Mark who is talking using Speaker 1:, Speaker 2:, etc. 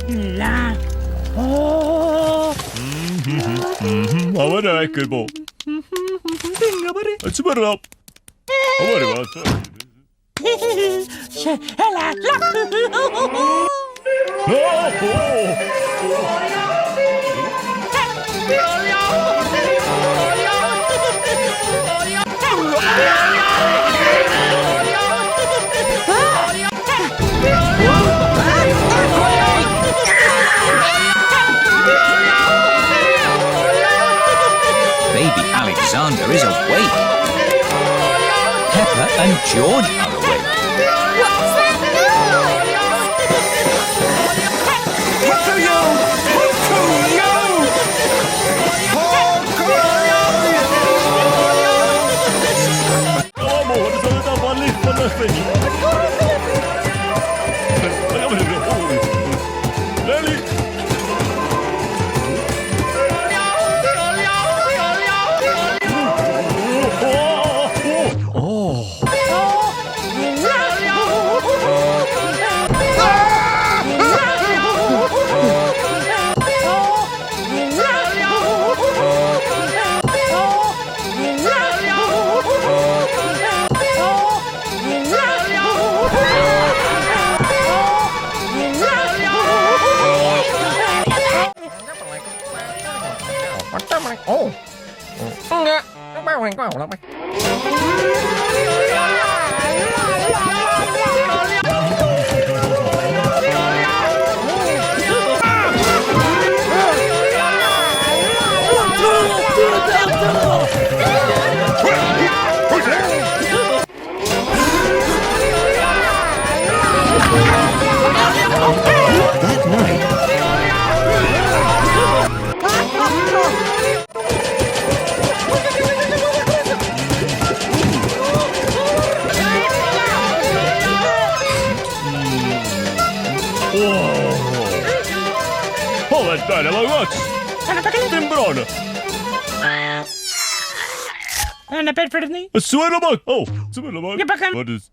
Speaker 1: La.
Speaker 2: Havana äkkelbo. Açımarap. Havana var.
Speaker 1: La.
Speaker 3: Baby Alexander is awake. Peppa and George are awake.
Speaker 4: What's that noise?
Speaker 3: Pocoyo!
Speaker 2: Tamam o hadi sana da bana beni. Leli.
Speaker 5: Oh, enggak, apa?
Speaker 3: That night,
Speaker 2: Olet täällä vai what? Timbrana.
Speaker 1: Anna Bedford of me.
Speaker 2: Suojelma. Oh, suojelma.
Speaker 1: Ja pakan.
Speaker 2: What is?